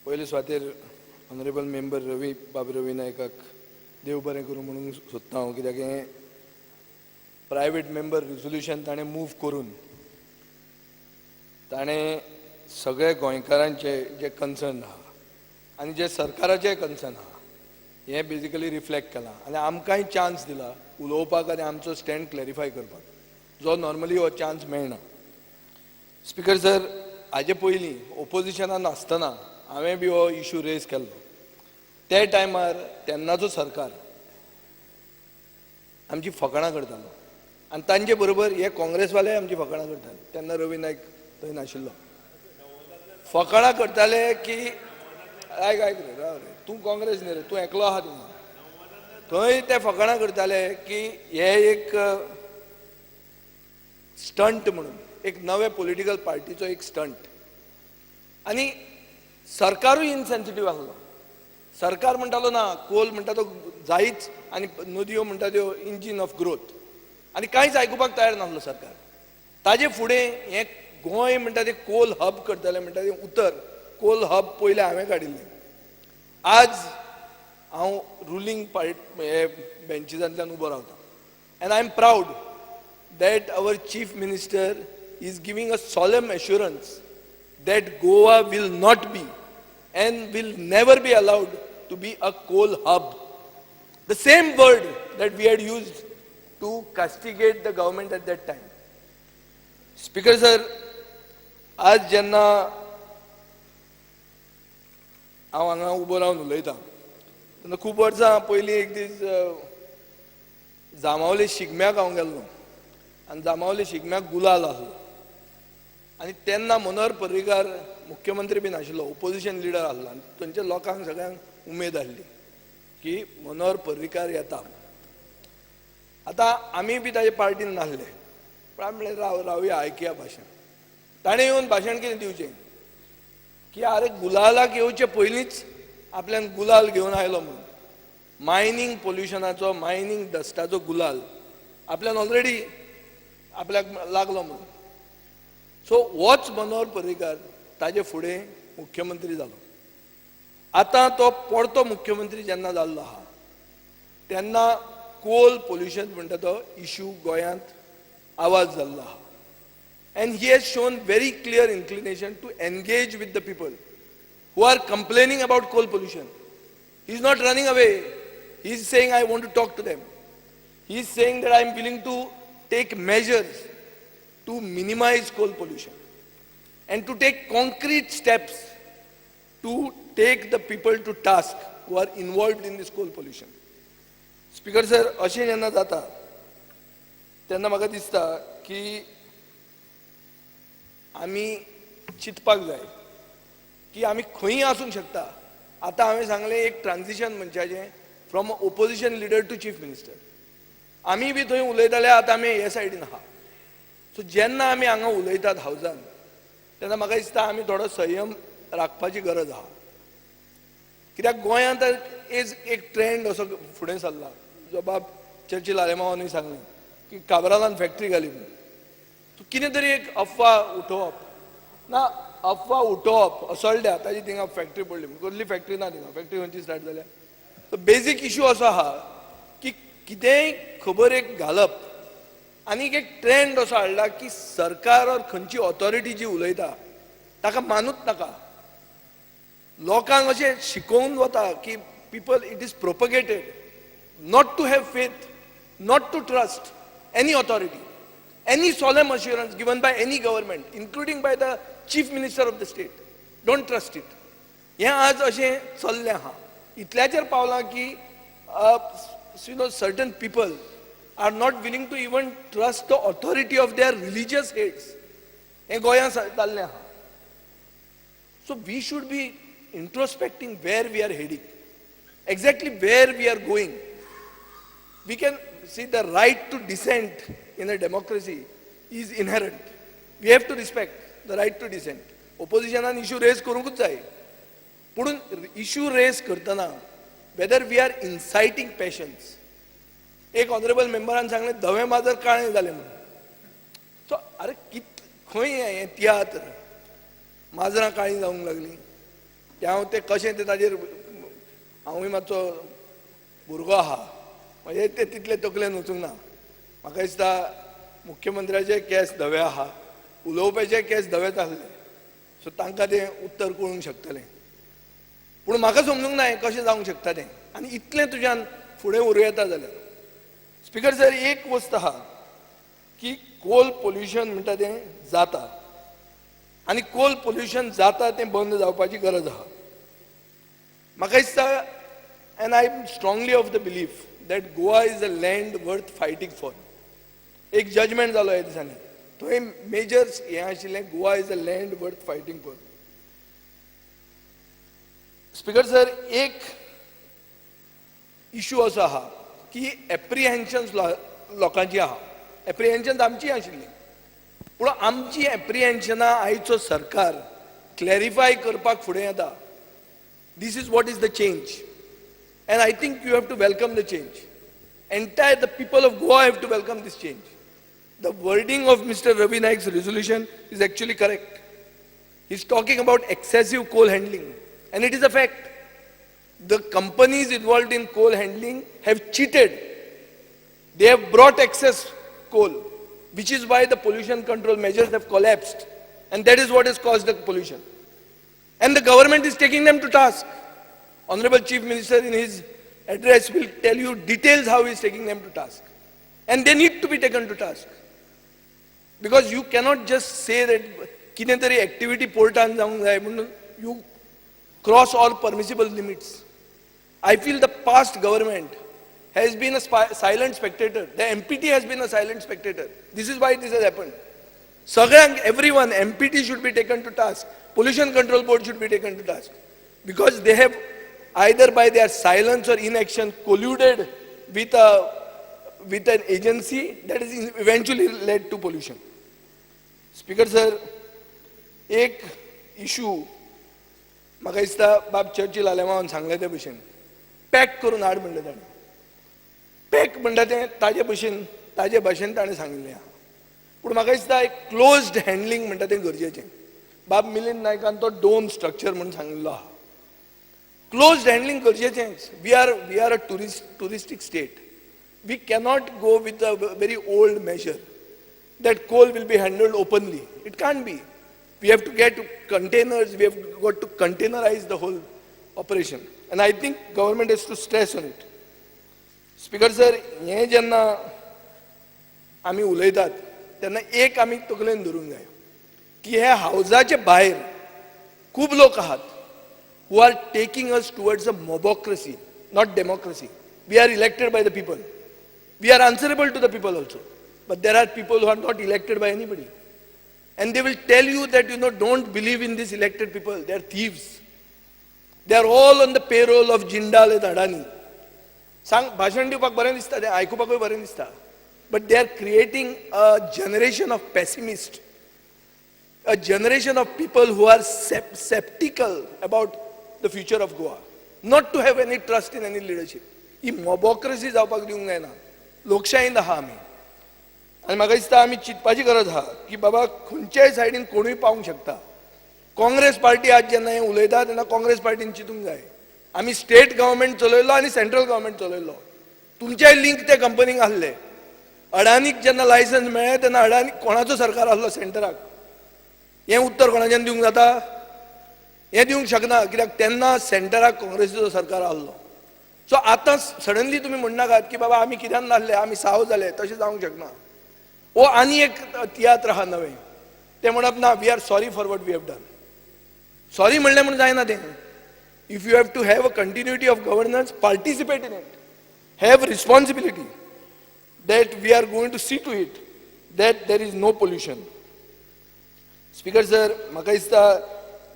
पयले सुवातेर honourable member रवी बाबू नायकाक देव बरें करूं म्हणून सोदता हांव, कित्याक हें प्रायवेट मेंबर रिझोल्युशन ताणें मूव करून ताणें सगळे गोंयकारांचे जे कन्सर्न आहा आनी जे सरकाराचे कन्सर्न आहा हें बेजिकली रिफ्लेक्ट केलां आनी आमकांय चान्स दिला उलोवपाक आनी आमचो स्टँड क्लॅरिफाय करपाक, जो नॉर्मली हो चान्स मेळना. स्पिकर सर, हाजे पयलीं ओपोजिशनान आसतना हांवें बी हो इशू रेज केल्लो. त्या टायमार तेन्नाचो सरकार आमची फकाणां करतालो आनी तांचे बरोबर हे काँग्रेसवाले आमची फकाणां करताले. तेन्ना रवी नायक थंय नाशिल्लो. फकाणां करताले की आयक आयक रे, राव रे, तूं काँग्रेस न्ही रे, तूं एकलो आहा थिंगा. थंय ते फकाणां करताले की हे एक स्टंट म्हणून, एक नवे पॉलिटिकल पार्टीचो एक स्टंट. आनी सरकारूय इनसेन्सिटीव आसलो. सरकार म्हणटालो ना, कोल म्हणटा तो जायच आनी नदयो म्हणटा त्यो इंजीन ऑफ ग्रोथ, आनी कांयच आयकुपाक तयार नासलो सरकार. ताजे फुडें हें गोंय म्हणटा तें कोल हब करतले म्हणटा तें उतर कोल हब पयलें हांवें काडिल्लें. आज हांव रुलींग हे बेंचिसांतल्यान उबो रावता and I am proud that our chief minister is giving a solemn assurance that Goa will not be and will never be allowed to be a coal hub. The same word that we had used to castigate the government at that time. Speaker sir, आज जेन्ना हांव हांगा उबो रावन उलयतां तेन्ना खूब वर्सां पयलीं एक दीस जामावले शिगम्याक हांव गेल्लो आनी जामावले शिगम्याक गुलाल आसलो. आनी तेन्ना मनोहर पर्रीकार मुख्यमंत्री बीन आशिल्लो, ओपोजिशन लिडर आसलो आनी थंयच्या लोकांक सगळ्यांक उमेद आसली की मनोहर पर्रीकार येता. आतां आमी बी ताजे पार्टीन नासले, पण आमी म्हणलें रावया, आयकया भाशण. ताणें येवन भाशण कितें दिवचें की आरे गुलालाक येवचे पयलींच आपल्यान गुलाल घेवन आयलो म्हणून. मायनींग पोल्युशनाचो, मायनींग डस्टाचो गुलाल आपल्यान ऑलरेडी आपल्याक लागलो म्हणून. सो होच मनोहर पर्रीकार ताजे फुडें मुख्यमंत्री जालो. आतां तो परतो मुख्यमंत्री जेन्ना जाल्लो आहा तेन्ना कोल पोल्युशन म्हणटा तो इशू गोंयांत आवाज जाल्लो आहा. And he has shown very clear inclination to engage with the people who are complaining about coal pollution. He is not running away. He is saying, I want to talk to them. He is saying that I am willing to take measures to minimize coal pollution and to take concrete steps to take the people to task who are involved in this coal pollution. Speaker sir, अशें जेन्ना जाता तेन्ना म्हाका दिसता की आमी चिंतपाक जाय की आमी खंयी आसूंक शकता. आतां हांवें सांगलें एक ट्रान्जिशन मनशाचें from opposition leader to chief minister. आमी बी थंय उलयताले, आतां आमी हे सायडीन आहा. सो जेन्ना आमी हांगा उलयतात हावजान तेन्ना म्हाका दिसता आमी थोडो संयम राखपाची गरज आहा. कित्याक गोंयांत एक ट्रेंड असो फुडें सरला, जो बाब चर्चिल आलेमावानूय सांगलें की काबरालान फॅक्टरी घाली म्हणून. कितें तरी एक अफवा उठोवप ना, अफवा उठोवप असोळड्या ताजी थिंगा फॅक्टरी पडली म्हणून. कसली फॅक्टरी ना थिंगा, फॅक्टरी खंयची स्टार्ट जाल्या. सो बेजीक इशू असो आहा की कितेंय खबर एक घालप आनी एक ट्रेंड असो हाडला की सरकार और खंयची ऑथॉरिटी जी उलयता ताका मानूच नाका. लोकांक अशें शिकोवन वता की people, it is propagated not to have faith, not to trust any authority, any solemn assurance given by any government, including by the chief minister of the state. Don't trust it. हें आज अशें चल्लें आहा. इतल्याचेर पावलां की certain people are not willing to even trust the authority of their religious heads. हें गोंयांत जाल्लें आहा. So we should be introspecting where we are heading, exactly where we are going. We can see the right to dissent in a democracy is inherent. We have to respect the right to dissent. Oppositionan issue raise करूंकूच जाय, पूण issue raise करतना whether we are inciting passions. एक honourable मेंबरान सांगलें धवे माजर काळें जालें म्हणून. सो अरे खंय हें तियात्र, माजरां काळीं जावंक लागलीं. हांव ते कशें ते ताजेर हांवूय मातसो भुरगो आहा म्हणजे ते तितले तकलेन वचूंक ना. म्हाका दिसता मुख्यमंत्र्याचे केस धवे आहा, उलोवपाचे केस धवेच आसले, सो तांकां तें उत्तर कळूंक शकतलें. पूण म्हाका समजूंक ना हें कशें जावंक शकता तें, आनी इतलें तुज्यान फुडें उरूं येता जाल्यार. स्पिकर सर, एक वस्त आहा की कोल पोल्युशन म्हणटा तें जाता आनी कोल पोल्युशन जाता तें बंद जावपाची गरज आहा. म्हाका दिसता and I am strongly of the belief that Goa is a land worth fighting for. एक जजमेंट जालो ह्या दिसांनी, थंय मेजर हें आशिल्लें Goa is a land worth fighting for. Speaker sir, एक इशू असो आहा की एप्रिहेन्शन्स लोकांची आहा, एप्रिहेन्शन्स आमची आशिल्ली, पूण आमची एप्रिहेन्शनां आयचो सरकार क्लॅरिफाय करपाक फुडें येता. This is what is the change, and I think you have to welcome the change. The people of Goa have to welcome this change. The wording of Mr. Ravi Naik's resolution is actually correct. He's talking about excessive coal handling, and it is a fact. The companies involved in coal handling have cheated. They have brought excess coal, which is why the pollution control measures have collapsed, and that is what has caused the pollution. And the government is taking them to task. Honorable Chief Minister in his address will tell you details how he is taking them to task. And they need to be taken to task. Because you cannot just say that कितें तरी activity portan जावंक जाय म्हणून you cross all permissible limits. I feel the past government has been a silent spectator. The MPT has been a silent spectator. This is why this has happened. Everyone, MPT should be taken to task. Pollution Control Board should be taken to task. Because they have either by their silence or inaction colluded with an agency that has eventually led to pollution. Speaker sir, एक issue म्हाका दिसता बाब Churchill आलेमावन सांगले ते भशेन pack करून हाड म्हणलें ताणें. पॅक म्हणटा तें ताजे भाशेन ताणें सांगिल्लें आहा. पूण म्हाका दिसता एक क्लोज्ड हँडलिंग म्हणटा तें गरजेचें. बाब मिलिंद नायकान तो डोम स्ट्रक्चर म्हणून सांगिल्लो आहा. क्लोज्ड हँडलिंग गरजेचेंच. We are a touristic state. We cannot go with a very old major that coal will be handled openly. It can't be. We have to get containers, we have got to containerize the whole operation. And I think government has to stress on it. Speaker sir, हे जेन्ना आमी उलयतात तेन्ना एक आमी तकलेन धरूंक जाय की हे हावजाचे भायर खूब लोक आहात who are taking us towards a mobocracy, not democracy. We are elected by the people. We are answerable to the people also. But there are people who are not elected by anybody. And they will tell you that, don't believe in these elected people. They are thieves. They are all on the payroll of Jindal and Adani. Bhashan diवपाक बरें दिसता, तें आयकुपाकूय बरें दिसता. But they are creating a generation of pessimists. A generation of people who are skeptical about the future of Goa. Not to have any trust in any leadership. He mobocracy जावपाक दिवंक जायना. लोकशायेंत आहा आमी. आनी म्हाका दिसता आमी चिंतपाची गरज आहा की बाबा खंयच्याय सायडीन कोणूय पावंक शकता. काँग्रेस पार्टी आज जेन्ना हें उलयता तेन्ना काँग्रेस पार्टीन चिंतूंक जाय. आमी स्टेट गव्हर्मेंट चलयलो आनी सेंट्रल गव्हर्मेंट चलयलो. तुमचेय लिंक त्या कंपनीक आसले. अडानीक जेन्ना लायसन्स मेळ्ळें तेन्ना अडानी कोणाचो सरकार आसलो सेंटराक? हें उत्तर कोणाच्यान दिवंक जाता? हें दिवंक शकना, कित्याक तेन्ना सेंटराक काँग्रेसीचो सरकार आसलो. सो आतां सडनली तुमी म्हणनाकात की बाबा आमी कित्यान नासले, आमी साव जाले, तशें जावंक शकना. ओ आनी एक तियात्र आहा नवें. ते म्हणप ना, we are sorry for what we have done. Sorry म्हणलें म्हणून जायना तें. If you have to have a continuity of governance, participate in it, have responsibility that we are going to see to it that there is no pollution. Speaker sir, म्हाका दिसता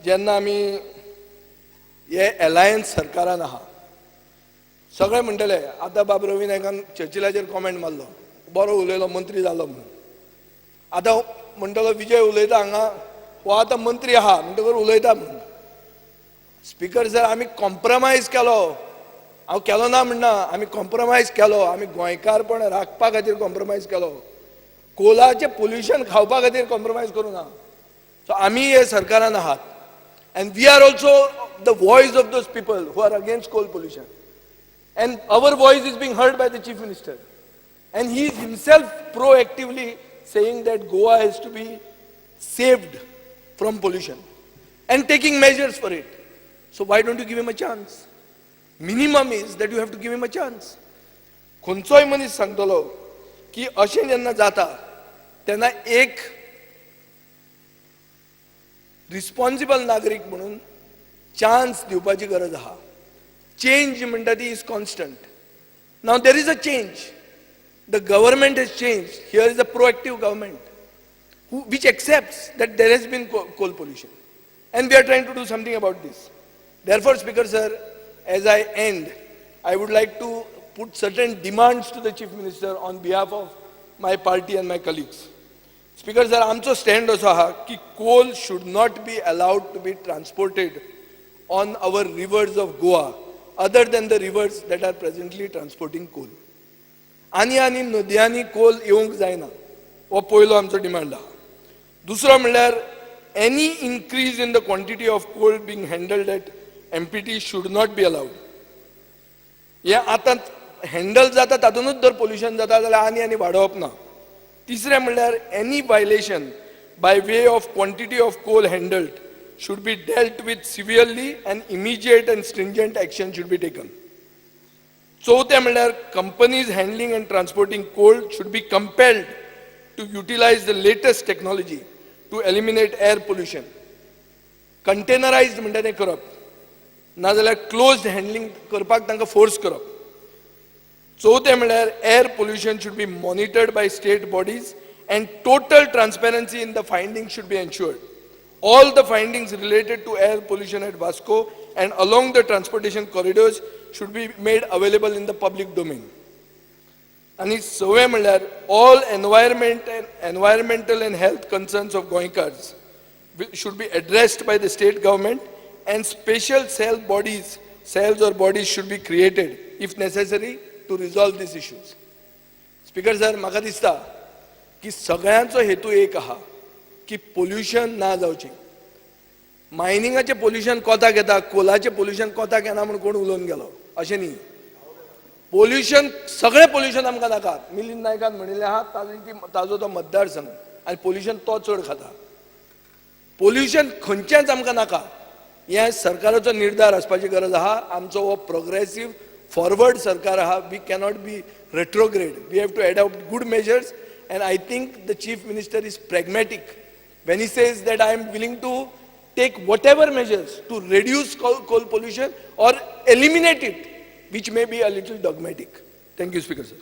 जेन्ना आमी हे alliance सरकारान आहा सगळे म्हणटले, आतां बाब रवी नायकान चर्चिलाचेर कॉमेंट मारलो, बरो उलयलो, मंत्री जालो म्हणून. आतां म्हणटलो विजय उलयता हांगा, हो आतां मंत्री आहा म्हणटकर उलयता म्हणून. स्पिकर सर, आमी कॉम्प्रमायज केलो. हांव केलो ना म्हणना, आमी कॉम्प्रमायज केलो. आमी गोंयकारपण राखपा खातीर कॉम्प्रमायज केलो. कोलाचें पोल्युशन खावपा खातीर कॉम्प्रमायज करूं ना. सो आमी हे सरकारान आहात. And we are also the voice of those people who are against coal pollution. And our voice is being heard by the Chief Minister. And he is himself proactively saying that Goa has to be saved from pollution and taking measures for it. So why don't you give him a chance? Minimum is that you have to give him a chance. खंयचोय मनीस सांगतलो की अशें जेन्ना जाता तेन्ना एक responsible नागरीक म्हणून चान्स दिवपाची गरज आहा. चेंज म्हणटा ती is constant. Now there is a change. The government has changed. Here is a proactive government which accepts that there has been coal pollution. And we are trying to do something about this. Therefore, Speaker Sir, as I end, I would like to put certain demands to the Chief Minister on behalf of my party and my colleagues. Speaker Sir, आमचो stand असो आहा की coal should not be allowed to be transported on our rivers of Goa other than the rivers that are presently transporting coal. आनी नद्यांनी Coal येवंक जायना हो पयलो आमचो डिमांड आहा. दुसरो म्हणल्यार any increase in the quantity of coal being handled at MPT should not be allowed. हे आतां हँडल जाता तातूंतच जर पोल्युशन जाता जाल्यार आनी वाडोवप ना. तिसरें म्हणल्यार any violation by way of quantity of coal handled should be dealt with severely and immediate and stringent action should be taken. चौथे म्हणल्यार companies handling and transporting coal should be compelled to utilize the latest technology to eliminate air pollution. Containerized म्हणटा तें करप नाजाल्यार closed handling करपाक तांकां force करप. चौथे म्हणल्यार air pollution should be monitored by state bodies and total transparency in the findings should be ensured. All the findings related to air pollution at Vasco and along the transportation corridors should be made available in the public domain. And सवे म्हणल्यार all environmental and health concerns of Goinkars should be addressed by the state government and special cells or bodies should be created if necessary to resolve these issues. Speaker sir, म्हाका दिसता की सगळ्यांचो हेतू एक आहा की पोल्युशन ना जावचें. मायनिंगाचें पोल्युशन कोताक येता, कोलाचें पोल्युशन कोताक येना म्हणून कोण उलोवन गेलो अशें न्ही. पोल्युशन सगळें पोल्युशन आमकां नाका. मिलिंद नायकान म्हणिल्लें आहा ताजो तो मतदारसंघ आनी पोल्युशन तो चड खाता. पोल्युशन खंयचेंच आमकां नाका. हें सरकाराचो निर्धार आसपाची गरज आहा. आमचो हो प्रोग्रेसीव फॉरवर्ड सरकार आहा. We cannot be retrograde. We have to adopt good measures, and I think the Chief Minister is pragmatic when he says that I am willing to take whatever measures to reduce coal pollution or eliminate it, which may be a little dogmatic. Thank you, Speaker Sir.